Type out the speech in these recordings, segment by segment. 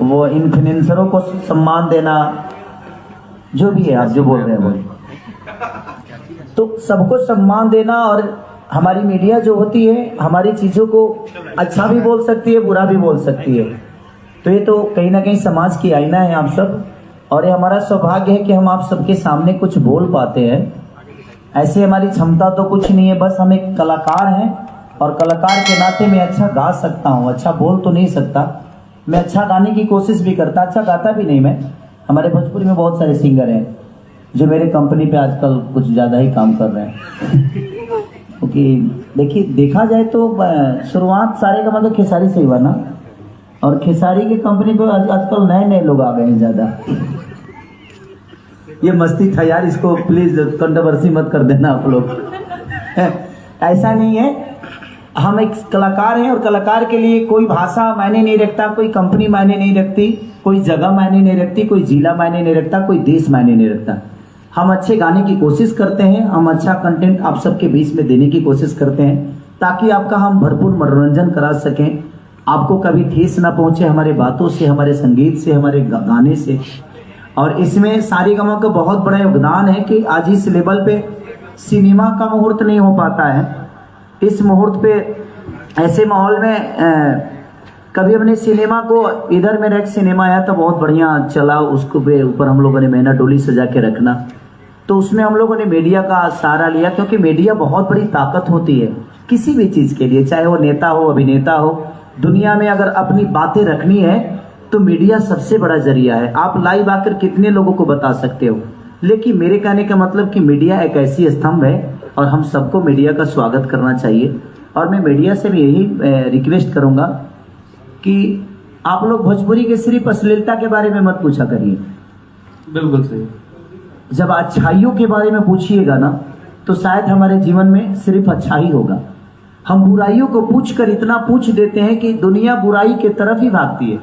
वो इन्फ्लुएंसरों को सम्मान देना, जो भी है आप जो बोल रहे हैं वो, तो सबको सम्मान देना। और हमारी मीडिया जो होती है हमारी चीज़ों को अच्छा भी बोल सकती है, बुरा भी बोल सकती है। तो ये तो कहीं ना कहीं समाज की आईना है आप सब, और ये हमारा सौभाग्य है कि हम आप सबके सामने कुछ बोल पाते हैं। ऐसे हमारी क्षमता तो कुछ नहीं है, बस हम एक कलाकार हैं, और कलाकार के नाते मैं अच्छा गा सकता हूँ। अच्छा बोल तो नहीं सकता, मैं अच्छा गाने की कोशिश भी करता, अच्छा गाता भी नहीं मैं। हमारे भोजपुरी में बहुत सारे सिंगर हैं जो मेरे कंपनी पे आजकल कुछ ज़्यादा ही काम कर रहे हैं। क्योंकि देखिए देखा जाए तो शुरुआत सारे का मतलब खेसारी से ही हुआ ना, और खेसारी की कंपनी पे आजकल नए नए लोग आ गए हैं ज़्यादा। ये मस्ती था यार, इसको प्लीज कंट्रोवर्सी मत कर देना आप लोग। ऐसा नहीं है, हम एक कलाकार हैं, और कलाकार के लिए कोई भाषा मायने नहीं रखता, कोई कंपनी मायने नहीं रखती, कोई जगह मायने नहीं रखती, कोई जिला मायने नहीं रखता, कोई देश मायने नहीं रखता। हम अच्छे गाने की कोशिश करते हैं, हम अच्छा कंटेंट आप सबके बीच में देने की कोशिश करते हैं, ताकि आपका हम भरपूर मनोरंजन करा सकें, आपको कभी ठेस ना पहुंचे हमारे बातों से, हमारे संगीत से, हमारे गाने से। और इसमें सारेगामा का बहुत बड़ा योगदान है कि आज इस लेवल पे सिनेमा का मुहूर्त नहीं हो पाता है। इस मुहूर्त पे ऐसे माहौल में कभी हमने सिनेमा को, इधर मेरा एक सिनेमा आया था बहुत बढ़िया चला, उसको पे ऊपर हम लोगों ने मैना डोली सजा के रखना, तो उसमें हम लोगों ने मीडिया का सहारा लिया, क्योंकि मीडिया बहुत बड़ी ताकत होती है किसी भी चीज़ के लिए, चाहे वो नेता हो, अभिनेता हो। दुनिया में अगर अपनी बातें रखनी है तो मीडिया सबसे बड़ा जरिया है। आप लाइव आकर कितने लोगों को बता सकते हो, लेकिन मेरे कहने का मतलब कि मीडिया एक ऐसी स्तंभ है, और हम सबको मीडिया का स्वागत करना चाहिए। और मैं मीडिया से भी यही रिक्वेस्ट करूंगा कि आप लोग भोजपुरी के सिर्फ अश्लीलता के बारे में मत पूछा करिए। बिल्कुल सही। जब अच्छाइयों के बारे में पूछिएगा ना, तो शायद हमारे जीवन में सिर्फ अच्छा ही होगा। हम बुराइयों को पूछकर इतना पूछ देते हैं कि दुनिया बुराई के तरफ ही भागती है।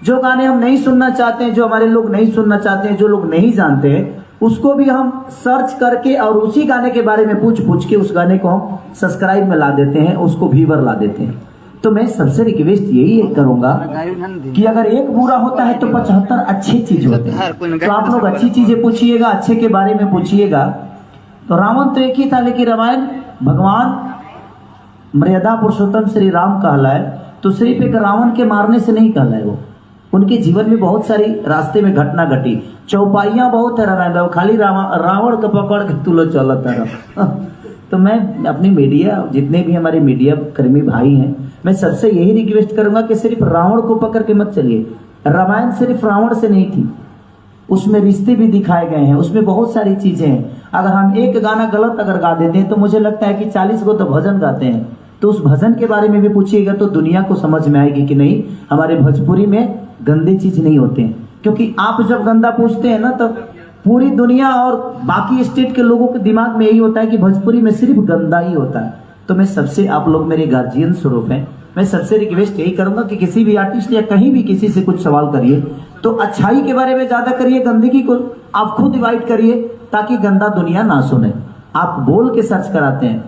जो गाने हम नहीं सुनना चाहते हैं, जो हमारे लोग नहीं सुनना चाहते हैं, जो लोग नहीं जानते हैं, उसको भी हम सर्च करके और उसी गाने के बारे में पूछ पूछ के उस गाने को हम सब्सक्राइब में ला देते हैं, उसको व्यूवर ला देते हैं। तो मैं सबसे रिक्वेस्ट यही करूंगा कि अगर एक बुरा होता है तो 75 अच्छी चीज होते हैं। तो आप लोग अच्छी चीजें पूछिएगा, अच्छे के बारे में पूछिएगा। तो रावण तो एक ही था, लेकिन रामायण भगवान मर्यादा पुरुषोत्तम श्री राम कहलाए, तो सिर्फ एक रावण के मारने से नहीं कहलाए। वो उनके जीवन में बहुत सारी रास्ते में घटना घटी, चौपाइयां बहुत है रामायण, खाली रावण को पकड़ के तुलो चलता रहा। तो मैं अपनी मीडिया, जितने भी हमारे मीडिया कर्मी भाई हैं, मैं सबसे यही रिक्वेस्ट करूंगा कि सिर्फ रावण को पकड़ के मत चलिए। रामायण सिर्फ रावण से नहीं थी, उसमें रिश्ते भी दिखाए गए हैं, उसमें बहुत सारी चीजें हैं। अगर हम एक गाना गलत अगर गा देते हैं तो मुझे लगता है कि 40 को तो भजन गाते हैं, तो उस भजन के बारे में भी पूछिएगा तो दुनिया को समझ में आएगी कि नहीं, हमारे भोजपुरी में गंदे चीज नहीं होते हैं। क्योंकि आप जब गंदा पूछते हैं ना, तो पूरी दुनिया और बाकी स्टेट के लोगों के दिमाग में यही होता है कि भोजपुरी में सिर्फ गंदा ही होता है। तो मैं सबसे, आप लोग मेरे गार्जियन स्वरूप हैं, मैं सबसे रिक्वेस्ट यही करूंगा कि किसी भी आर्टिस्ट या कहीं भी किसी से कुछ सवाल करिए तो अच्छाई के बारे में ज्यादा करिए, गंदगी को आप खुद डिवाइड करिए, ताकि गंदा दुनिया ना सुने। आप बोल के सर्च कराते हैं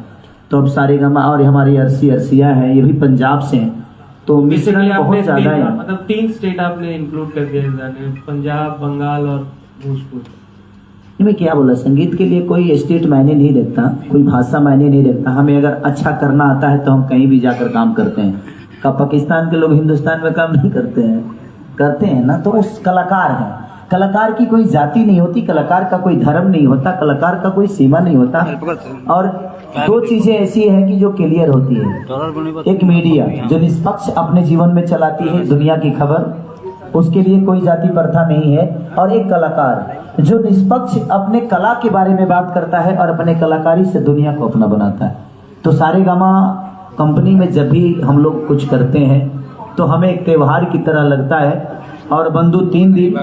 तो अब सारेगामा, और हमारी अर्सिया है, ये भी पंजाब से हैं, तो मिश्रण बहुत ज्यादा है। मतलब 3 स्टेट आपने इंक्लूड कर दिया इस गाने में, पंजाब, बंगाल और भोजपुर। मैं क्या बोला, संगीत के लिए कोई स्टेट मायने नहीं रखता, कोई भाषा मायने नहीं रखता। हमें अगर अच्छा करना आता है तो हम कहीं भी जाकर काम करते हैं। का पाकिस्तान के लोग हिंदुस्तान में काम नहीं करते हैं ना, तो उस कलाकार है। कलाकार की कोई जाति नहीं होती, कलाकार का कोई धर्म नहीं होता, कलाकार का कोई सीमा नहीं होता। और 2 चीजें ऐसी है कि जो क्लियर होती है, एक मीडिया जो निष्पक्ष अपने जीवन में चलाती है दुनिया की खबर, उसके लिए कोई जाति प्रथा नहीं है, और एक कलाकार जो निष्पक्ष अपने कला के बारे में बात करता है और अपने कलाकारी से दुनिया को अपना बनाता है। तो सारेगामा कंपनी में जब भी हम लोग कुछ करते हैं तो हमें एक त्योहार की तरह लगता है। और बंधु 3 दिन,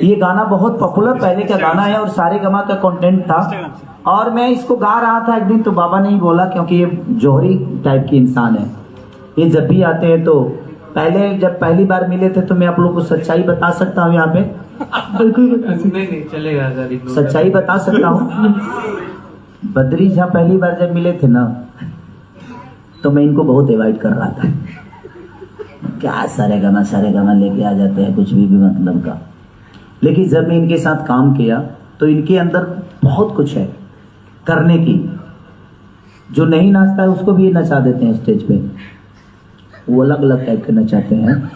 ये गाना बहुत पॉपुलर पहले का गाना है और सारेगामा का कंटेंट था, और मैं इसको गा रहा था एक दिन, तो बाबा ने ही बोला, क्योंकि ये जौहरी टाइप की इंसान है, ये जब भी आते हैं तो पहले जब पहली बार मिले थे तो मैं आप लोग को सच्चाई बता सकता हूँ यहाँ पे, बिल्कुल नहीं चलेगा, सच्चाई बता सकता हूँ। बद्री झा पहली बार जब मिले थे ना, तो मैं इनको बहुत अवॉइड कर रहा था। क्या सारे गाना लेके आ जाते हैं, कुछ भी मतलब का। लेकिन जब मैं इनके साथ काम किया तो इनके अंदर बहुत कुछ है करने की। जो नहीं नाचता है उसको भी ये नचा देते हैं स्टेज पे, वो अलग अलग टाइप के नचाते हैं,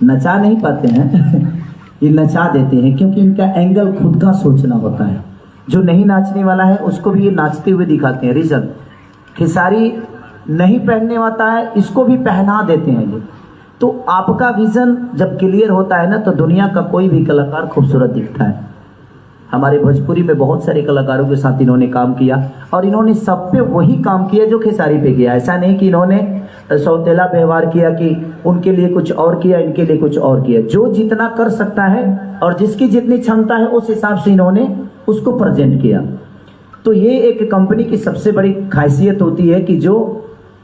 नचा नहीं पाते हैं ये नचा देते हैं, क्योंकि इनका एंगल खुद का सोचना होता है। जो नहीं नाचने वाला है उसको भी ये नाचते हुए दिखाते हैं। रीजन, खेसारी नहीं पहनने वाला है, इसको भी पहना देते हैं ये। तो आपका विजन जब क्लियर होता है ना, तो दुनिया का कोई भी कलाकार खूबसूरत दिखता है। हमारे भोजपुरी में बहुत सारे कलाकारों के साथ इन्होंने काम किया, और इन्होंने सब पे वही काम किया जो खेसारी पे किया। ऐसा नहीं कि इन्होंने सौतेला व्यवहार किया कि उनके लिए कुछ और किया, इनके लिए कुछ और किया। जो जितना कर सकता है और जिसकी जितनी क्षमता है उस हिसाब से इन्होंने उसको प्रेजेंट किया। तो ये एक कंपनी की सबसे बड़ी खासियत होती है कि जो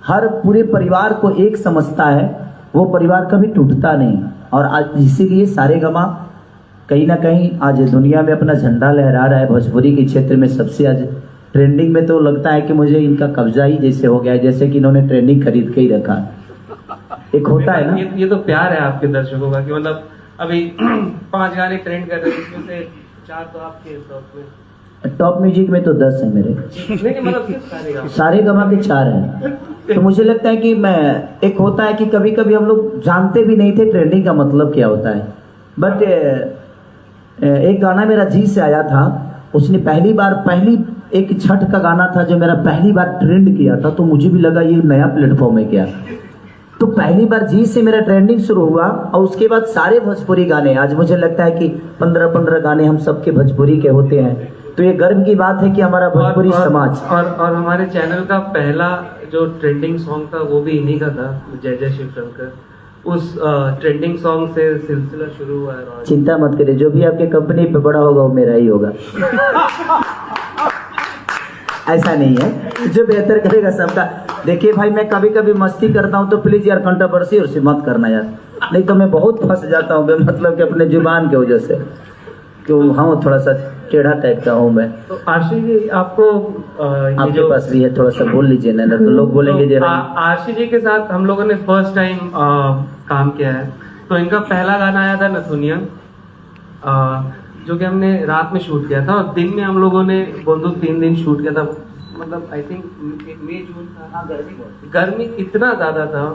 हर पूरे परिवार को एक समझता है, वो परिवार कभी टूटता नहीं। और आज इसीलिए सारेगामा कहीं ना कहीं आज दुनिया में अपना झंडा लहरा रहा है। भोजपुरी के क्षेत्र में सबसे आज ट्रेंडिंग में तो लगता है कि मुझे इनका कब्जा ही जैसे हो गया है, जैसे कि इन्होंने ट्रेंडिंग खरीद के ही रखा। एक होता है ना, ये तो प्यार है आपके दर्शकों का कि मतलब अभी 5 गाने ट्रेंड कर रहे हैं, इसमें से 4 तो आपके टॉप में। टॉप म्यूजिक में तो 10 है मेरे। नहीं मतलब सारेगामा के 4 हैं। तो मुझे लगता है कि मैं, एक होता है कि कभी कभी हम लोग जानते भी नहीं थे ट्रेंडिंग का मतलब क्या होता है। बट एक गाना मेरा जी से आया था, उसने पहली एक छठ का गाना था जो मेरा पहली बार ट्रेंड किया था, तो मुझे भी लगा ये नया प्लेटफॉर्म है क्या। तो पहली बार जी से मेरा ट्रेंडिंग शुरू हुआ, और उसके बाद सारे भोजपुरी गाने, आज मुझे लगता है कि 15 गाने हम सबके भोजपुरी के होते हैं। तो ये गर्व की बात है कि हमारा भोजपुरी समाज और हमारे चैनल का पहला जो ट्रेंडिंग सॉन्ग था वो भी इन्हीं का था, जय जय शिव शंकर। उस ट्रेंडिंग सॉन्ग से सिलसिला शुरू हुआ है। चिंता मत करिए, जो भी आपके कंपनी पे बड़ा होगा वो मेरा ही होगा। ऐसा नहीं है, जो बेहतर करेगा सबका। देखिए भाई, मैं कभी कभी मस्ती करता हूँ तो प्लीज यार कंट्रोवर्सी और मत करना यार, नहीं तो मैं बहुत फंस जाता हूँ मतलब कि अपने जुबान की वजह से, क्यों हाँ थोड़ा सा टेढ़ा टाइप का हूँ मैं। तो आशीष जी आपको आपके पास भी है, थोड़ा सा बोल लीजिए ना, तो लोग बोलेंगे जरा। आशीष जी के साथ हम लोगों ने फर्स्ट टाइम काम किया है। तो इनका पहला गाना आया था नथुनिया, जो कि हमने रात में शूट किया था, और दिन में हम लोगों ने बोंदू 3 दिन शूट किया था। मतलब आई थिंक मई जून था, गर्मी इतना ज्यादा था।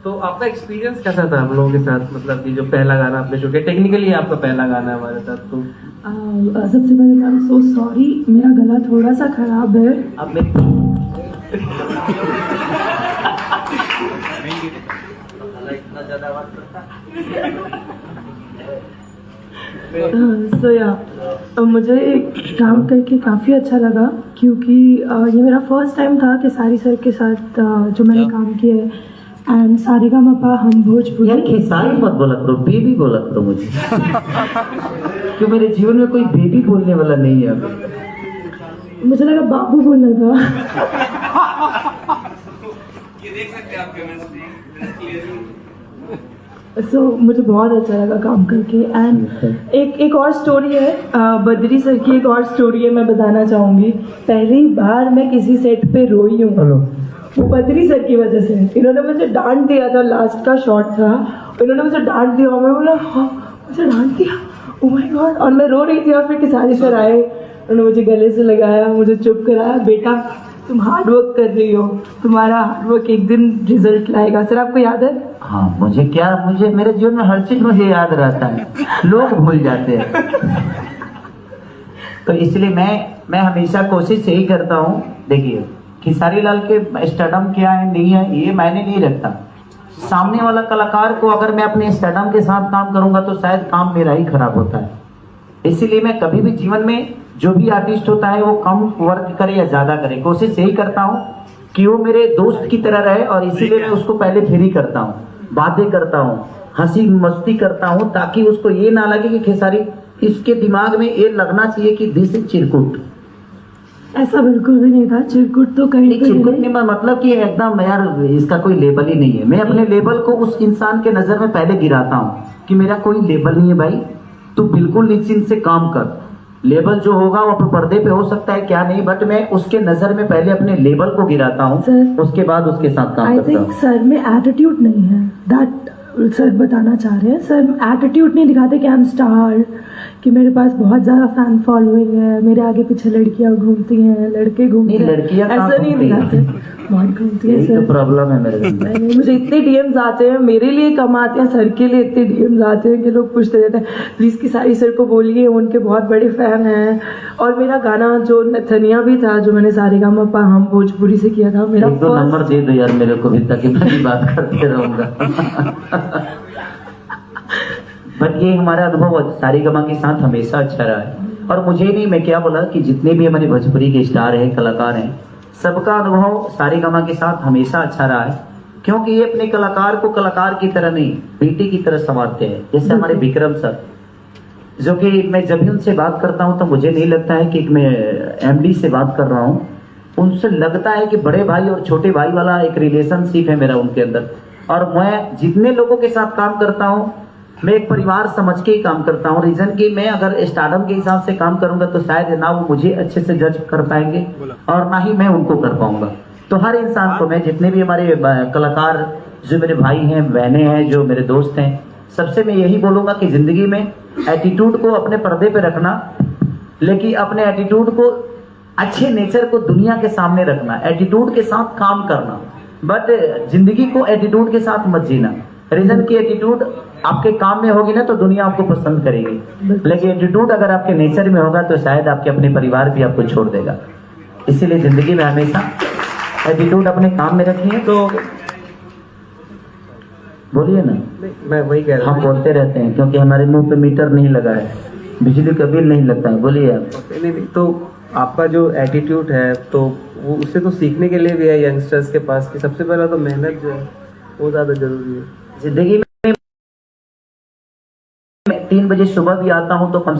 तो आपका एक्सपीरियंस कैसा था हम लोगों के साथ, मतलब कि जो पहला गाना आपने शूट किया, टेक्निकली आपका पहला गाना है हमारे साथ। तो सबसे पहले आई एम सो सॉरी, मेरा गला थोड़ा सा खराब है। अब मैं इतना ज्यादा आवाज करता सो या मुझे काम करके काफ़ी अच्छा लगा, क्योंकि ये मेरा फर्स्ट टाइम था खेसारी सर के साथ जो मैंने काम किया है। एंड सारेगामापा हम भोजपुरी। यार खेसारी मत बोला करो, बेबी बोला करो मुझे क्यों मेरे जीवन में कोई बेबी बोलने वाला नहीं है अभी। मुझे लगा बाबू बोलना था। ये देख सकते हैं आप केमिस्ट्री। मुझे बहुत अच्छा लगा काम करके। एंड एक और स्टोरी है, बद्री सर की एक और स्टोरी है, मैं बताना चाहूँगी। पहली बार मैं किसी सेट पे रोई हूँ, वो बद्री सर की वजह से। इन्होंने मुझे डांट दिया था, लास्ट का शॉट था, इन्होंने मुझे डांट दिया और मैं बोला हाँ मुझे डांट दिया, ओह माय गॉड। और मैं रो रही थी, और फिर खेसारी सर आए, उन्होंने मुझे गले से लगाया, मुझे चुप कराया, बेटा तुम हार्ड वर्क कर रही हो, तुम्हारा हार्ड वर्क एक दिन रिजल्ट लाएगा। सर आपको याद है? हाँ मुझे मेरे जीवन में हर चीज मुझे याद रहता है, लोग भूल जाते हैं। तो इसलिए मैं हमेशा कोशिश यही करता हूँ। देखिए खेसारी लाल के स्टेडम क्या है नहीं है ये मैंने नहीं रखता, सामने वाला कलाकार को अगर मैं अपने स्टेडम के साथ काम करूंगा तो शायद काम मेरा ही खराब होता है। इसीलिए मैं कभी भी जीवन में जो भी आर्टिस्ट होता है वो कम वर्क करे या ज्यादा करे, कोशिश यही करता हूँ कि वो मेरे दोस्त की तरह रहे। और इसीलिए मैं उसको पहले फ्री करता हूँ, बातें करता हूँ, हंसी मस्ती करता हूँ, ताकि उसको ये ना लगे कि खेसारी, इसके दिमाग में ये लगना चाहिए कि दिस इज चिरकुट। ऐसा बिल्कुल भी नहीं था, चिरकुट तो कहीं चिरकुट नहीं, मतलब कि एकदम यार इसका कोई लेबल ही नहीं है। मैं अपने लेबल को उस इंसान के नजर में पहले गिराता हूँ कि मेरा कोई लेबल नहीं है भाई, तू बिल्कुल निश्चिंत से काम कर। लेबल जो होगा वो पर्दे पे हो सकता है क्या नहीं, बट मैं उसके नजर में पहले अपने लेबल को गिराता हूँ, सर, उसके बाद उसके साथ काम आई करता थिंक हूँ। सर में एटीट्यूड नहीं है, दैट सर बताना चाह रहे हैं। सर एटीट्यूड नहीं दिखाते कि आई एम स्टार, कि मेरे पास बहुत ज़्यादा फैन फॉलोइंग है, मेरे आगे पीछे लड़कियां घूमती हैं, लड़के घूमते नहीं, हैं, लड़कियां कहाँ ऐसा नहीं घूमती हैं? दिखाते, बहुत घूमती है यही तो सर। प्रॉब्लम है मेरे अंदर। नहीं, मुझे इतने डीएम्स आते हैं, मेरे लिए कम आते हैं, सर के लिए इतने डीएम्स आते हैं कि लोग पूछते रहते हैं प्लीज़ कि सारी सर को बोलिए, उनके बहुत बड़े फैन हैं। और मेरा गाना जो नथनिया भी था, जो मैंने सारेगामापा हम भोजपुरी से किया था, मेरा एक दो first- नंबर दे दो यार मेरे को भी, ताकि मैं भी बात करते रहूंगा। बट ये हमारा अनुभव सारेगामा के साथ हमेशा अच्छा रहा है। और मुझे नहीं, मैं क्या बोला कि जितने भी हमारे भोजपुरी के स्टार हैं, कलाकार हैं, सबका अनुभव सारेगामा के साथ हमेशा अच्छा रहा है, क्योंकि ये अपने कलाकार को कलाकार की तरह नहीं, बेटी की तरह संवारते हैं। जैसे हमारे विक्रम सर, जो कि मैं जब भी उनसे बात करता हूं तो मुझे नहीं लगता है कि मैं एमडी से बात कर रहा हूं, उनसे लगता है कि बड़े भाई और छोटे भाई वाला एक रिलेशनशिप है मेरा उनके अंदर। और मैं जितने लोगों के साथ काम करता हूं, मैं एक परिवार समझ के ही काम करता हूं। रीजन कि मैं अगर स्टारडम के हिसाब से काम करूंगा तो शायद ना वो मुझे अच्छे से जज कर पाएंगे और ना ही मैं उनको कर पाऊंगा। तो हर इंसान को, मैं जितने भी हमारे कलाकार, जो मेरे भाई हैं, बहनें हैं, जो मेरे दोस्त हैं, सबसे मैं यही बोलूंगा कि जिंदगी में एटीट्यूड को अपने पर्दे पे रखना, लेकिन अपने एटीट्यूड को, अच्छे नेचर को दुनिया के सामने रखना, एटीट्यूड के साथ काम करना, बट जिंदगी को एटीट्यूड के साथ मत जीना। रीजन की एटीट्यूड आपके काम में होगी ना तो दुनिया आपको पसंद करेगी, लेकिन एटीट्यूड अगर आपके नेचर में होगा तो शायद आपके अपने परिवार भी आपको छोड़ देगा। इसीलिए जिंदगी में हमेशा एटीट्यूड अपने काम में रखिए। तो बोलिए ना, मैं वही कह रहा हम बोलते रहते हैं क्योंकि हमारे मुंह पे मीटर नहीं लगा है, बिजली का बिल नहीं लगता है। बोलिए आप। नहीं, तो आपका जो एटीट्यूड है तो वो उससे तो सीखने के लिए भी है यंगस्टर्स के पास कि सबसे पहला तो मेहनत जो है वो ज़्यादा जरूरी है जिंदगी में 3 बजे सुबह भी आता हूं तो कम से